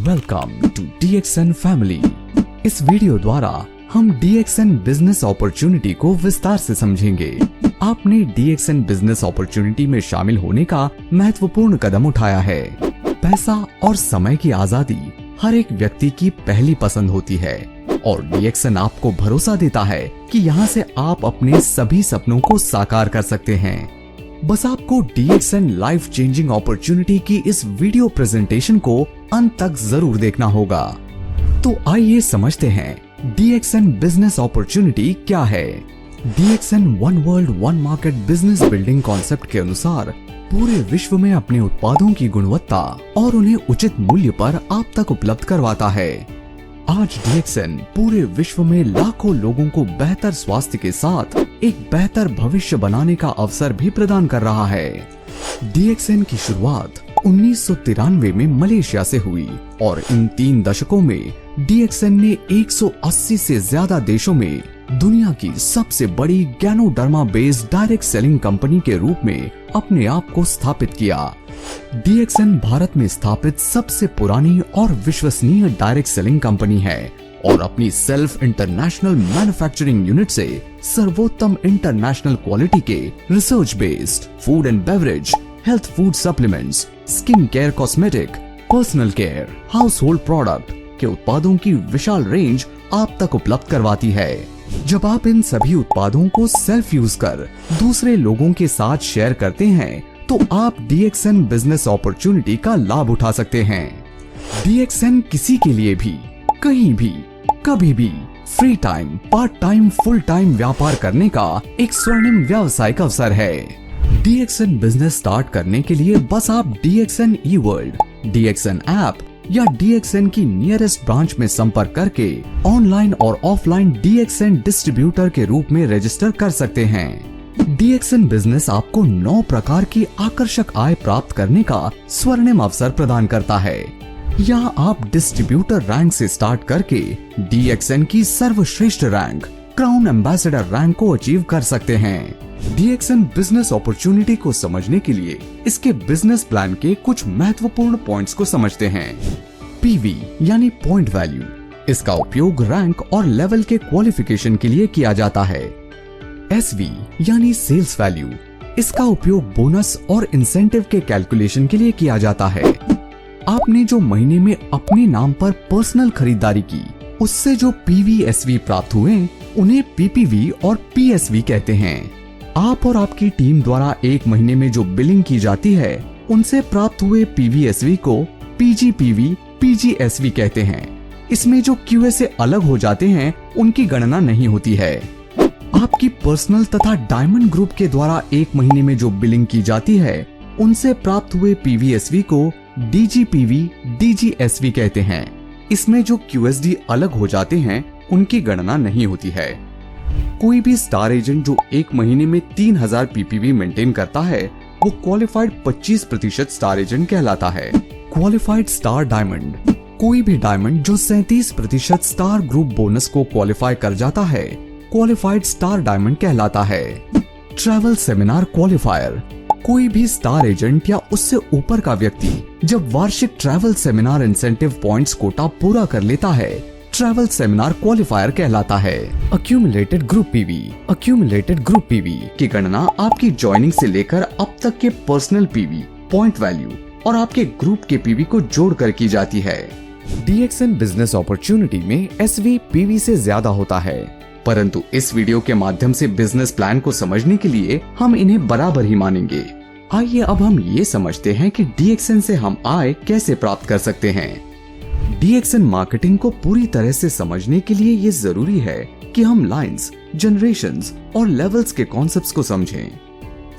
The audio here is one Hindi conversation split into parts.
Welcome to DXN family. इस वीडियो द्वारा हम DXN बिजनेस अपॉर्चुनिटी को विस्तार से समझेंगे। आपने DXN बिजनेस अपॉर्चुनिटी में शामिल होने का महत्वपूर्ण कदम उठाया है। पैसा और समय की आजादी हर एक व्यक्ति की पहली पसंद होती है और DXN आपको भरोसा देता है कि यहाँ से आप अपने सभी सपनों को साकार कर सकते हैं। बस आपको DXN लाइफ चेंजिंग अपॉर्चुनिटी की इस वीडियो प्रेजेंटेशन को अंत तक जरूर देखना होगा। तो आइए समझते हैं DXN बिजनेस अपॉर्चुनिटी क्या है। DXN one world one market business building concept के अनुसार पूरे विश्व में अपने उत्पादों की गुणवत्ता और उन्हें उचित मूल्य पर आप तक उपलब्ध करवाता है। आज DXN पूरे विश्व में लाखों लोगों को बेहतर स्वास्थ्य के साथ एक बेहतर भविष्य बनाने का अवसर भी प्रदान कर रहा है। DXN की शुरुआत 1993 में मलेशिया से हुई और इन 3 दशकों में DXN ने 180 से ज्यादा देशों में दुनिया की सबसे बड़ी ganoderma based direct selling company के रूप में अपने आप को स्थापित किया। DXN भारत में स्थापित सबसे पुरानी और विश्वसनीय डायरेक्ट सेलिंग कंपनी है और अपनी सेल्फ इंटरनेशनल मैन्युफैक्चरिंग यूनिट से सर्वोत्तम इंटरनेशनल क्वालिटी के research based food and beverage, health food supplements, skin care, cosmetic, personal care, house hold product के उत्पादों की विशाल रेंज आप तक उपलब्ध करवाती है। जब आप इन सभी उत्पादों को सेल्फ यूज कर दूसरे लोगों के साथ शेयर करते हैं तो आप DXN बिजनेस अपॉर्चुनिटी का लाभ उठा सकते हैं। DXN किसी के लिए भी, कहीं भी, कभी भी free time, part time, full time व्यापार करने का एक स्वर्णिम व्यावसायिक अवसर है। DXN बिजनेस स्टार्ट करने के लिए बस आप DXN eWorld, DXN ऐप या DXN की नियरेस्ट ब्रांच में संपर्क करके ऑनलाइन और ऑफलाइन DXN डिस्ट्रीब्यूटर के रूप में रजिस्टर कर सकते हैं। DXN बिजनेस आपको 9 प्रकार की आकर्षक आय प्राप्त करने का स्वर्णिम अवसर प्रदान करता है। यहाँ आप डिस्ट्रीब्यूटर रैंक से स्टार्ट करके DXN की सर्वश्रेष्ठ रैंक क्राउन एम्बेसडर रैंक को अचीव कर सकते हैं। DXN बिजनेस अपॉर्चुनिटी को समझने के लिए इसके बिजनेस प्लान के कुछ महत्वपूर्ण पॉइंट्स को समझते हैं। PV यानी पॉइंट वैल्यू, इसका उपयोग रैंक और लेवल के क्वालिफिकेशन के लिए किया जाता है। SV यानी सेल्स वैल्यू, इसका उपयोग बोनस और इंसेंटिव के कैलकुलेशन के लिए किया जाता है। आपने जो महीने में अपने नाम पर पर्सनल खरीदारी की, उससे जो PVSV प्राप्त हुए उन्हें PPV और PSV कहते हैं। आप और आपकी टीम द्वारा एक महीने में जो बिलिंग की जाती है उनसे प्राप्त हुए PVSV को PGPV, PGSV कहते हैं। इसमें जो QA से अलग हो जाते हैं उनकी गणना नहीं होती है। आपकी पर्सनल तथा डायमंड ग्रुप के द्वारा एक महीने में जो बिलिंग की जाती है उनसे प्राप्त हुए PVSV को DGPV, DGSV कहते हैं। इसमें जो QSD अलग हो जाते हैं उनकी गणना नहीं होती है। कोई भी स्टार एजेंट जो एक महीने में 3000 PPV मेंटेन करता है वो क्वालिफाइड 25% स्टार एजेंट कहलाता है। क्वालिफाइड स्टार डायमंड, कोई भी डायमंड जो 37% स्टार ग्रुप बोनस को क्वालिफाई कर जाता है क्वालिफाइड स्टार डायमंड कहलाता है। ट्रैवल सेमिनार क्वालिफायर, कोई भी स्टार एजेंट या उससे ऊपर का व्यक्ति जब वार्षिक travel seminar incentive points quota पूरा कर लेता है ट्रैवल सेमिनार क्वालिफायर कहलाता है। Accumulated group PV, accumulated group PV की गणना आपकी ज्वाइनिंग से लेकर अब तक के पर्सनल PV, पॉइंट वैल्यू और आपके ग्रुप के PV को जोड़कर की जाती है। DXN बिजनेस अपॉर्चुनिटी में SV PV से ज्यादा होता है, परंतु इस वीडियो के माध्यम से बिजनेस प्लान को समझने के लिए हम इन्हें बराबर ही मानेंगे। आइए अब हम ये समझते हैं कि DXN से हम आय कैसे प्राप्त कर सकते हैं। DXN मार्केटिंग को पूरी तरह से समझने के लिए ये जरूरी है कि हम लाइंस, जनरेशंस और लेवल्स के कॉन्सेप्ट्स को समझें।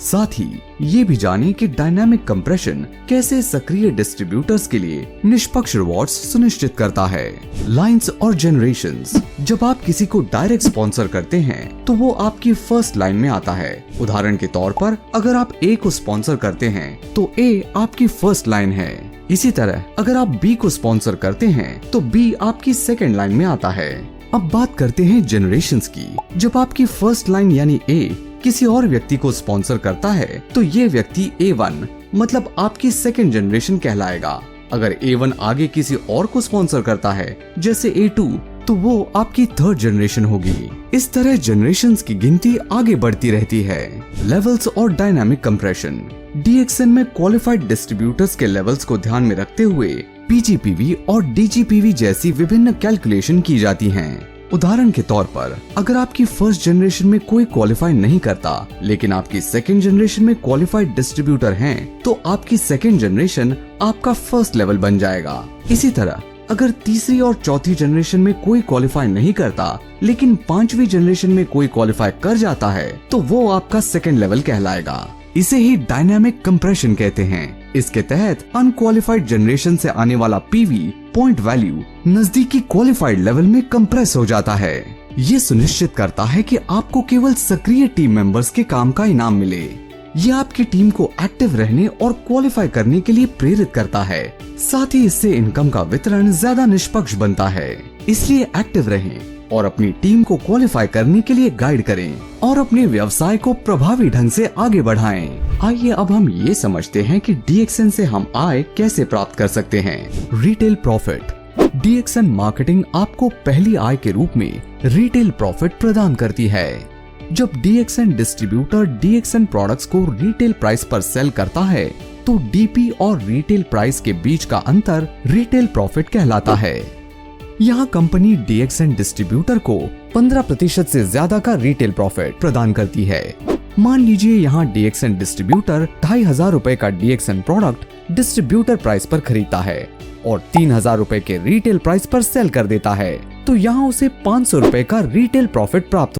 साथ ही ये भी जानें कि डायनामिक कंप्रेशन कैसे सक्रिय डिस्ट्रीब्यूटर्स के लिए निष्पक्ष रिवॉर्ड्स सुनिश्चित करता है। लाइंस और जनरेशंस, जब आप किसी को डायरेक्ट स्पॉन्सर करते हैं तो वो आपकी फर्स्ट लाइन में आता है। उदाहरण के तौर पर अगर आप A को स्पॉन्सर करते हैं तो A आपकी फर्स्ट लाइन है। इसी तरह अगर आप B को स्पॉन्सर करते हैं तो B आपकी सेकेंड लाइन में आता है। अब बात करते हैं जनरेशंस की। जब आपकी फर्स्ट लाइन यानी A किसी और व्यक्ति को स्पॉन्सर करता है तो ये व्यक्ति A1 मतलब आपकी सेकेंड जनरेशन कहलाएगा अगर A1 आगे किसी और को स्पॉन्सर करता है जैसे A2, तो वो आपकी थर्ड जनरेशन होगी। इस तरह जनरेशंस की गिनती आगे बढ़ती रहती है। लेवल्स और डायनामिक कंप्रेशन। DXN में क्वालिफाइड डिस्ट्रीब्यूटर्स के लेवल्स को ध्यान में रखते हुए PGPV और DGPV जैसी विभिन्न कैलकुलेशन की जाती हैं। उदाहरण के तौर पर अगर आपकी फर्स्ट जनरेशन में कोई क्वालिफाई नहीं करता, लेकिन आपकी सेकेंड जनरेशन में क्वालिफाइड डिस्ट्रीब्यूटर हैं, तो आपकी सेकेंड जनरेशन आपका फर्स्ट लेवल बन जाएगा। इसी तरह अगर तीसरी और चौथी जनरेशन में कोई क्वालिफाई नहीं करता, लेकिन पांचवी जनरेशन में कोई क्वालिफाई कर जाता है, तो वो आपका सेकेंड लेवल कहलाएगा। इसे ही डायनामिक कंप्रेशन कहते हैं। इसके तहत अनक्वालिफाइड जनरेशन से आने वाला PV पॉइंट वैल्यू नजदीकी क्वालिफाइड लेवल में कंप्रेस हो जाता है। ये सुनिश्चित करता है कि आपको केवल सक्रिय टीम मेंबर्स के काम का इनाम मिले। ये आपकी टीम को एक्टिव रहने और क्वालिफाई करने के लिए प्रेरित करता है। साथ ही इससे इनकम का वितरण ज्यादा निष्पक्ष बनता है। इसलिए एक्टिव रहें और अपनी टीम को क्वालिफाई करने के लिए गाइड करें और अपने व्यवसाय को प्रभावी ढंग से आगे बढ़ाएं। आइए अब हम ये समझते हैं कि DXN से हम आय कैसे प्राप्त कर सकते हैं। Retail profit. DXN मार्केटिंग आपको पहली आय के रूप में रिटेल प्रॉफिट प्रदान करती है। जब DXN डिस्ट्रीब्यूटर DXN प्रोडक्ट्स को रिटेल प्राइस पर सेल करता है, तो DP और रिटेल प्राइस के बीच का अंतर रिटेल प्रॉफिट कहलाता है। यहाँ कंपनी DXN डिस्ट्रीब्यूटर को 15% से ज्यादा का रिटेल प्रॉफिट प्रदान करती है। मान लीजिए यहाँ DXN डिस्ट्रीब्यूटर 2500 रुपए का DXN प्रोडक्ट डिस्ट्रीब्यूटर प्राइस पर खरीदता है और 3000 रुपए के रिटेल प्राइस पर सेल कर देता है, तो यहाँ उसे 500 रुपए का रिटेल प्रॉफिट प्राप्त